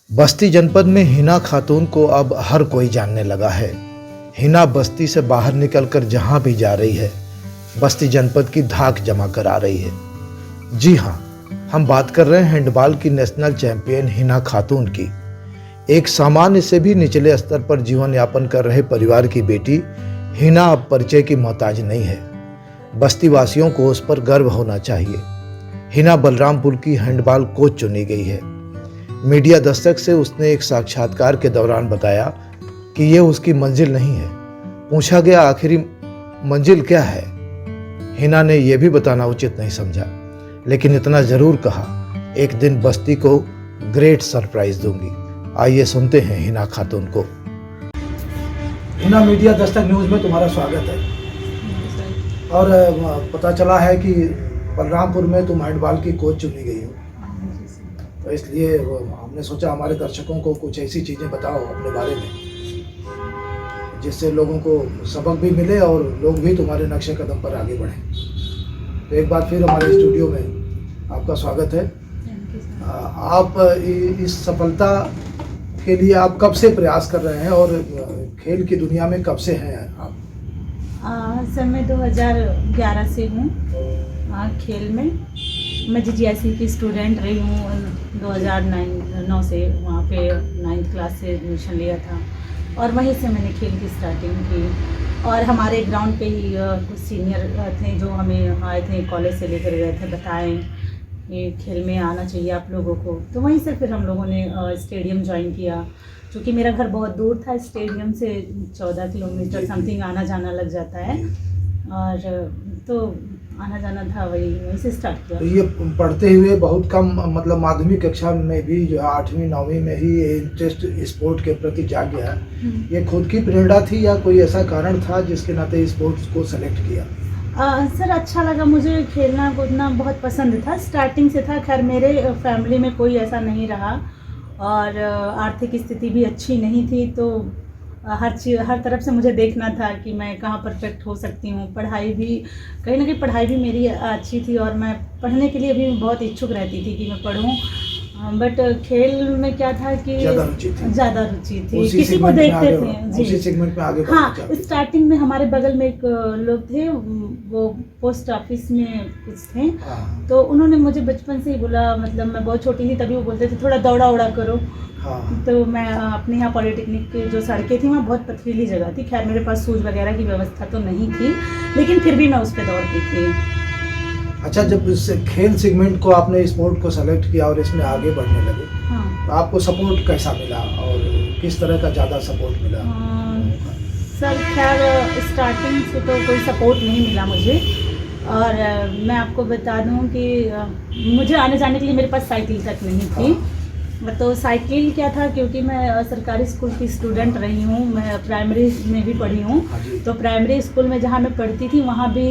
बस्ती जनपद में हिना खातून को अब हर कोई जानने लगा है। हिना बस्ती से बाहर निकलकर जहां भी जा रही है, बस्ती जनपद की धाक जमा कर आ रही है। जी हां, हम बात कर रहे हैं हैंडबॉल की नेशनल चैंपियन हिना खातून की। एक सामान्य से भी निचले स्तर पर जीवन यापन कर रहे परिवार की बेटी हिना अब परिचय की मोहताज नहीं है। बस्ती वासियों को उस पर गर्व होना चाहिए। हिना बलरामपुर की हैंडबॉल कोच चुनी गई है। मीडिया दस्तक से उसने एक साक्षात्कार के दौरान बताया कि ये उसकी मंजिल नहीं है। पूछा गया आखिरी मंजिल क्या है, हिना ने यह भी बताना उचित नहीं समझा, लेकिन इतना जरूर कहा, एक दिन बस्ती को ग्रेट सरप्राइज दूंगी। आइए सुनते हैं हिना खातून को। हिना, मीडिया दस्तक न्यूज में तुम्हारा स्वागत है। और पता चला है कि बलरामपुर में तुम हैंडबॉल की कोच चुनी गई हो, तो इसलिए हमने सोचा हमारे दर्शकों को कुछ ऐसी चीज़ें बताओ अपने बारे में जिससे लोगों को सबक भी मिले और लोग भी तुम्हारे नक्शे कदम पर आगे बढ़ें। तो एक बार फिर हमारे स्टूडियो में आपका स्वागत है। आप इस सफलता के लिए आप कब से प्रयास कर रहे हैं और खेल की दुनिया में कब से हैं आप? सर, मैं 2011 से हूँ खेल में। मैं GGIC की स्टूडेंट रही हूँ 2009 से। वहाँ पे 9th क्लास से एडमिशन लिया था और वहीं से मैंने खेल की स्टार्टिंग की। और हमारे ग्राउंड पे ही कुछ सीनियर थे जो हमें आए थे, कॉलेज से लेकर गए थे, बताएं ये खेल में आना चाहिए आप लोगों को। तो वहीं से फिर हम लोगों ने स्टेडियम ज्वाइन किया। क्योंकि मेरा घर बहुत दूर था स्टेडियम से, 14 किलोमीटर समथिंग आना जाना लग जाता है, और तो आना जाना था, वहीं से स्टार्ट किया। तो ये पढ़ते हुए बहुत कम, मतलब माध्यमिक कक्षा में भी जो है 8वीं 9वीं में ही इंटरेस्ट स्पोर्ट के प्रति जाग गया। ये खुद की प्रेरणा थी या कोई ऐसा कारण था जिसके नाते स्पोर्ट्स को सेलेक्ट किया? सर, अच्छा लगा, मुझे खेलना कूदना बहुत पसंद था, स्टार्टिंग से था। खैर मेरे फैमिली में कोई ऐसा नहीं रहा और आर्थिक स्थिति भी अच्छी नहीं थी, तो हर तरफ से मुझे देखना था कि मैं कहाँ परफेक्ट हो सकती हूँ। पढ़ाई भी कहीं ना कहीं पढ़ाई भी मेरी अच्छी थी और मैं पढ़ने के लिए भी बहुत इच्छुक रहती थी कि मैं पढ़ूँ। बट खेल में क्या था कि ज़्यादा रुचि थी, किसी को देखते थे उसी सेगमेंट में आगे। हाँ, स्टार्टिंग में हमारे बगल में एक लोग थे, वो पोस्ट ऑफिस में कुछ थे। तो उन्होंने मुझे बचपन से ही बोला, मतलब मैं बहुत छोटी थी तभी वो बोलते थे थोड़ा दौड़ा उड़ा करो। तो मैं अपने यहाँ पॉलिटेक्निक की जो सड़कें थी वहाँ बहुत पथरीली जगह थी। खैर मेरे पास शूज वगैरह की व्यवस्था तो नहीं थी, लेकिन फिर भी मैं उस पर दौड़ती थी। अच्छा, जब इस खेल सेगमेंट को आपने स्पोर्ट को सेलेक्ट किया और इसमें आगे बढ़ने लगे, तो आपको सपोर्ट कैसा मिला और किस तरह का ज़्यादा सपोर्ट मिला? सर, खैर स्टार्टिंग से तो कोई सपोर्ट नहीं मिला मुझे। और मैं आपको बता दूं कि मुझे आने जाने के लिए मेरे पास साइकिल तक नहीं थी। तो साइकिल क्या था, क्योंकि मैं सरकारी स्कूल की स्टूडेंट रही हूँ, मैं प्राइमरी में भी पढ़ी हूँ। तो प्राइमरी स्कूल में जहाँ मैं पढ़ती थी वहाँ भी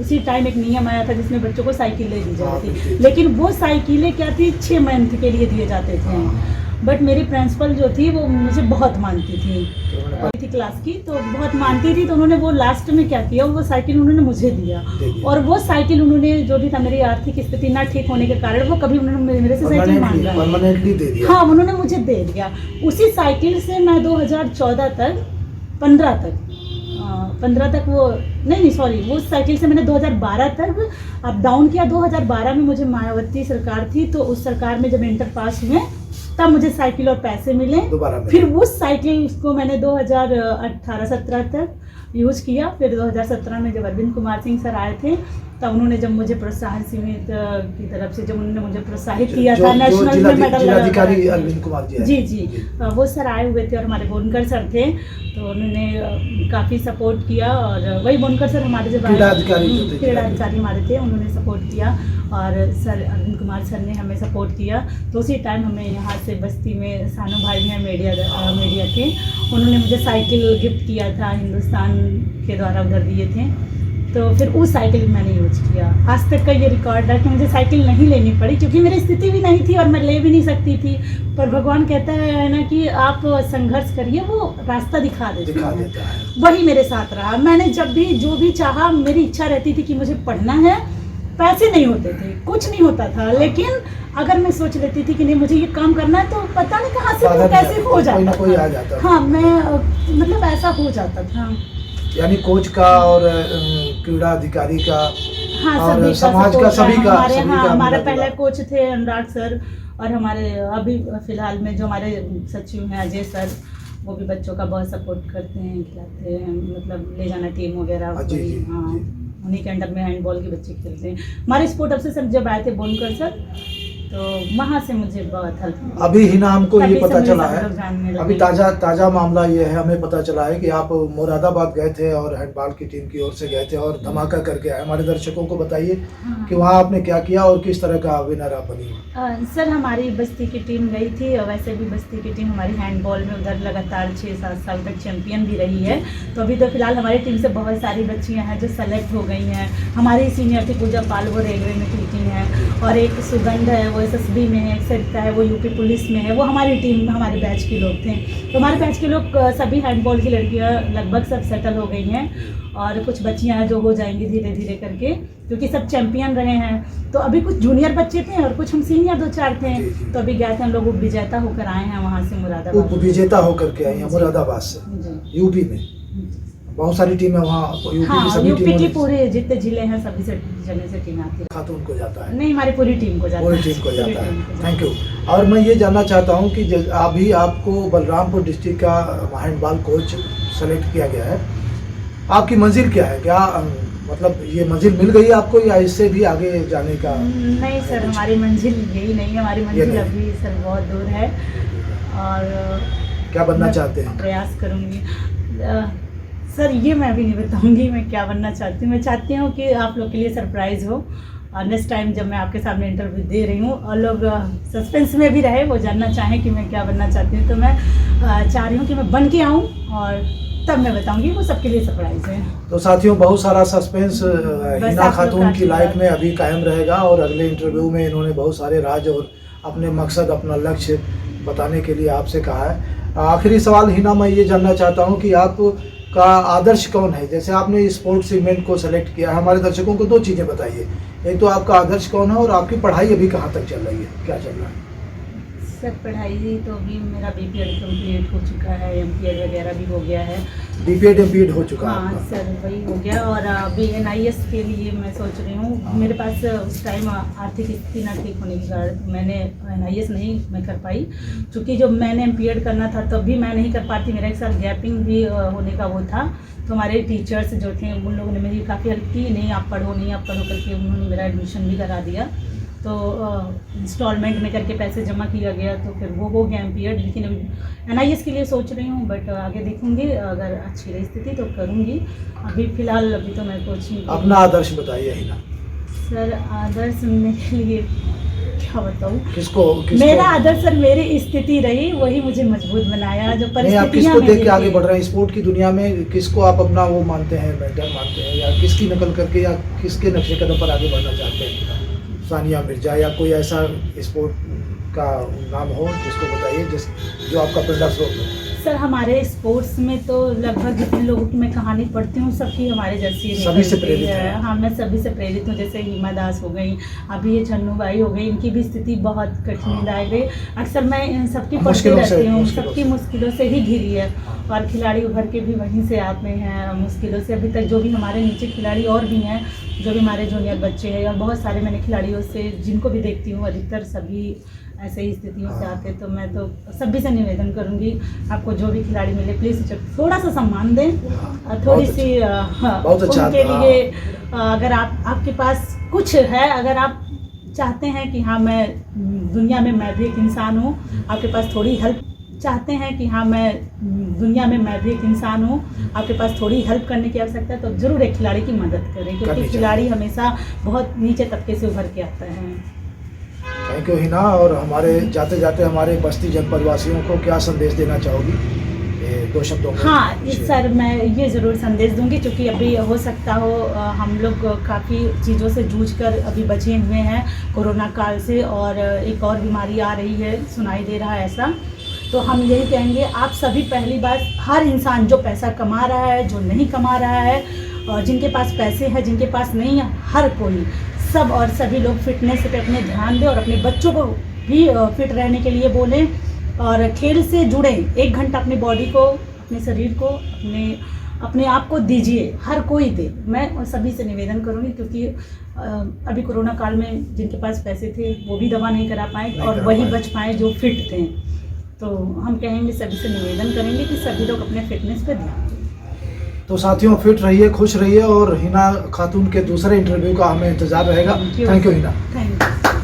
उसी टाइम एक नियम आया था जिसमें बच्चों को साइकिल दे दी जाती थी। लेकिन वो साइकिलें क्या थी, 6 मंथ के लिए दिए जाते थे। बट मेरी प्रिंसिपल जो थी वो मुझे बहुत मानती थी क्लास की, तो बहुत मानती थी। तो उन्होंने वो लास्ट में क्या किया, वो साइकिल उन्होंने मुझे दिया। और वो साइकिल उन्होंने, जो भी था, मेरी आर्थिक स्थिति ना ठीक होने के कारण वो कभी उन्होंने मेरे से साइकिल मांगा है। हाँ, उन्होंने मुझे दे दिया। उसी साइकिल से मैं 2014 तक 15 तक वो नहीं सॉरी, वो साइकिल से मैंने 2012 तक अप डाउन किया। 2012 में मुझे मायावती सरकार थी, तो उस सरकार में जब इंटर पास हुए तब मुझे साइकिल और पैसे मिले। फिर उस साइकिल को मैंने 2018-17 तक यूज़ किया। फिर 2017 में जब अरविंद कुमार सिंह सर आए थे, तब उन्होंने जब मुझे प्रोत्साहन समिति की तरफ से जब उन्होंने मुझे प्रोत्साहित किया था, नेशनल में मेडल जिलाधिकारी अरविंद कुमार जी, वो सर आए हुए थे और हमारे बोनकर सर थे, तो उन्होंने काफ़ी सपोर्ट किया। और वही बोनकर सर हमारे जब क्रीड़ा अधिकारी हमारे थे, उन्होंने सपोर्ट किया। और सर अरविंद कुमार सर ने हमें सपोर्ट किया। तो उसी टाइम हमें यहाँ से बस्ती में सानू भाई हैं मीडिया के, उन्होंने मुझे साइकिल गिफ्ट किया था, हिंदुस्तान के द्वारा उधर दिए थे। तो फिर उस साइकिल मैंने यूज किया। आज तक का ये रिकॉर्ड है कि मुझे साइकिल नहीं लेनी पड़ी, क्योंकि मेरी स्थिति भी नहीं थी और मैं ले भी नहीं सकती थी। पर भगवान कहता है ना कि आप संघर्ष करिए, वो रास्ता दिखा देता है। वही मेरे साथ रहा। मैंने जब भी जो भी चाहा, मेरी इच्छा रहती थी कि मुझे पढ़ना है, पैसे नहीं होते थे, कुछ नहीं होता था, लेकिन अगर मैं सोच लेती थी कि नहीं मुझे ये काम करना है, तो पता नहीं कहाँ से वो कैसे हो जाता था। हाँ, मैं मतलब ऐसा हो जाता था। यानी कोच का और क्रीड़ा अधिकारी का, हाँ, और समाज का, सभी का। हमारे पहले कोच थे अनुराग सर, और हमारे अभी फिलहाल में जो हमारे सचिव हैं अजय सर, वो भी बच्चों का बहुत सपोर्ट करते हैं, खिलाते हैं, मतलब ले जाना टीम वगैरह। हाँ, उन्हीं के अंडर में हैंडबॉल के बच्चे खेलते हैं। हमारे स्पोर्ट अफसर जब आए थे बोनकर सर, तो वहाँ से मुझे बहुत हेल्प। अभी हिना हमको ये पता चला है, अभी ताज़ा मामला ये है, हमें पता चला है कि आप मुरादाबाद गए थे और हैंडबॉल की टीम की ओर से गए थे और धमाका करके आए। हमारे दर्शकों को बताइए कि वहाँ आपने क्या किया और किस तरह का विनर आप बनी। सर, हमारी बस्ती की टीम गई थी, और वैसे भी बस्ती की टीम हमारी हैंडबॉल में उधर लगातार 6-7 साल तक चैंपियन भी रही है। तो अभी तो फिलहाल हमारी टीम से बहुत सारी बच्चियाँ हैं जो सेलेक्ट हो गई हैं। हमारी सीनियर थी पूजा पाल, वो रेलवे में टीचिंग है, और एक सुगंध है वो SSB में है, एक सरिता है वो यूपी पुलिस में है। वो हमारी टीम, हमारे बैच के लोग थे। तो हमारे बैच के लोग सभी हैंडबॉल की लड़कियां लगभग सब सेटल हो गई हैं, और कुछ बच्चियां हैं जो हो जाएंगी धीरे धीरे करके, क्योंकि सब चैंपियन रहे हैं। तो अभी कुछ जूनियर बच्चे थे और कुछ हम सीनियर 2-4 थे। तो अभी गए थे हम लोग, उप विजेता होकर आए हैं वहाँ से, मुरादाबाद। उप विजेता होकर के आई हैं मुरादाबाद से, यूपी में। बहुत सारी टीमें वहाँ यूपी की पूरे जितने जिले हैं सभी से जगह से टीम आती है। खातून को जाता है? नहीं, हमारी पूरी टीम को जाता है। पूरी टीम को जाता है। Thank you. और मैं ये जानना चाहता हूँ कि अभी आपको बलरामपुर डिस्ट्रिक्ट का हैंडबॉल कोच सेलेक्ट किया गया है, आपकी मंजिल क्या है? क्या मतलब ये मंजिल मिल गई आपको, या इससे भी आगे जाने का? नहीं सर, हमारी मंजिल यही नहीं है। हमारी मंजिल अभी सर बहुत दूर है। और क्या बनना चाहते हैं? प्रयास करूँगी सर, ये मैं अभी नहीं बताऊंगी मैं क्या बनना चाहती हूँ। मैं चाहती हूँ कि आप लोग के लिए सरप्राइज़ हो, और नेक्स्ट टाइम जब मैं आपके सामने इंटरव्यू दे रही हूँ और लोग सस्पेंस में भी रहे, वो जानना चाहें कि मैं क्या बनना चाहती हूँ, तो मैं चाह रही हूँ कि मैं बन के आऊँ और तब मैं बताऊंगी। वो सबके लिए सरप्राइज़ है। तो साथियों, बहुत सारा सस्पेंस हिना खातून की लाइफ में अभी कायम रहेगा, और अगले इंटरव्यू में इन्होंने बहुत सारे राज और अपने मकसद, अपना लक्ष्य बताने के लिए आपसे कहा है। आखिरी सवाल हिना, मैं ये जानना चाहता हूँ कि आप का आदर्श कौन है? जैसे आपने स्पोर्ट्स सेगमेंट को सेलेक्ट किया है, हमारे दर्शकों को 2 चीज़ें बताइए। एक तो आपका आदर्श कौन है, और आपकी पढ़ाई अभी कहाँ तक चल रही है, क्या चल रहा है? सर, पढ़ाई तो अभी मेरा BPED कंप्लीट हो चुका है, MPED वगैरह भी हो गया है। BPED MPED हो चुका है? हाँ सर, वही हो गया। और अभी NIS के लिए मैं सोच रही हूँ। मेरे पास उस टाइम आर्थिक स्थिति ना ठीक होने के कारण मैंने NIS नहीं मैं कर पाई, क्योंकि जब मैंने MPED करना था तब भी मैं नहीं कर पाती, मेरा एक साल गैपिंग भी होने का वो था। तो हमारे टीचर्स जो थे उन लोगों ने मेरी काफ़ी हेल्प की, नहीं आप पढ़ो करके उन्होंने मेरा एडमिशन भी करा दिया। तो इंस्टॉलमेंट में करके पैसे जमा किया गया, तो फिर वो हो गया MPED। लेकिन अभी NIS के लिए सोच रही हूँ, बट आगे देखूंगी, अगर अच्छी रही स्थिति तो करूँगी। अभी फिलहाल अभी तो मैं कोचिंग। अपना आदर्श बताइए हिना। सर, आदर्श मेरे लिए क्या बताऊँ? किसको? मेरा आदर्श सर मेरी स्थिति रही, वही मुझे मजबूत बनाया। जो परिस्थितियाँ आप किसको देख के आगे बढ़ रहे हैं स्पोर्ट की दुनिया में? किसको आप अपना वो मानते हैं, मेंटर मानते हैं, या किसकी नकल करके, या किसके नक्शे कदम पर आगे बढ़ना चाहते हैं? सानिया मिर्जा या कोई ऐसा स्पोर्ट का नाम हो जिसको बताइए, जो आपका प्रेरणा स्रोत हो। सर, हमारे स्पोर्ट्स में तो लगभग जितने लोगों की मैं कहानी पढ़ती हूँ सबकी हमारे जैसी सभी से प्रेरित है। हाँ, मैं सभी से प्रेरित हूँ। जैसे हिमा दास हो गई, अभी ये छन्नू बाई हो गई, इनकी भी स्थिति बहुत कठिनदायक रही। अक्सर मैं इन सबकी पढ़ती रहती हूँ, सबकी मुश्किलों से ही घिरी है, और खिलाड़ी उभर के भी वहीं से आते हैं मुश्किलों से। अभी तक जो भी हमारे नीचे खिलाड़ी और भी हैं, जो भी हमारे जूनियर बच्चे हैं, और बहुत सारे मैंने खिलाड़ियों से जिनको भी देखती हूँ, अधिकतर सभी ऐसे ही स्थितियों से आते। तो मैं तो सभी से निवेदन करूंगी, आपको जो भी खिलाड़ी मिले प्लीज़ थोड़ा सा सम्मान दें, थोड़ी सी उनके लिए। अगर आपके पास कुछ है, अगर आप चाहते हैं कि हाँ मैं दुनिया में मैं भी एक इंसान हूँ, आपके पास थोड़ी हेल्प चाहते हैं कि हाँ मैं दुनिया में मैं भी एक इंसान हूँ, आपके पास थोड़ी हेल्प करने की आवश्यकता है, तो ज़रूर एक खिलाड़ी की मदद करें, क्योंकि खिलाड़ी हमेशा बहुत नीचे तबके से उभर के आता है। Thank you Hina. और हमारे जाते जाते हमारे बस्ती जनपद वासियों को क्या संदेश देना चाहोगी दो शब्दों में? हाँ जी। सर, मैं ये ज़रूर संदेश दूंगी, क्योंकि अभी हो सकता हो हम लोग काफ़ी चीज़ों से जूझकर अभी बचे हुए हैं कोरोना काल से, और एक और बीमारी आ रही है, सुनाई दे रहा है ऐसा। तो हम यही कहेंगे, आप सभी पहली बात, हर इंसान जो पैसा कमा रहा है, जो नहीं कमा रहा है, और जिनके पास पैसे हैं, जिनके पास नहीं है, हर कोई, सब और सभी लोग फिटनेस पे अपने ध्यान दें और अपने बच्चों को भी फिट रहने के लिए बोलें, और खेल से जुड़ें। 1 घंटा अपनी बॉडी को, अपने शरीर को, अपने आप को दीजिए, हर कोई दे। मैं सभी से निवेदन करूँगी, क्योंकि अभी कोरोना काल में जिनके पास पैसे थे वो भी दवा नहीं करा पाए, और वही बच पाए जो फिट थे। तो हम कहेंगे, सभी से निवेदन करेंगे कि सभी लोग अपने फिटनेस पे ध्यान दें। तो साथियों, फिट रहिए, खुश रहिए, और हिना खातून के दूसरे इंटरव्यू का हमें इंतजार रहेगा। Thank you Hina. Thank you.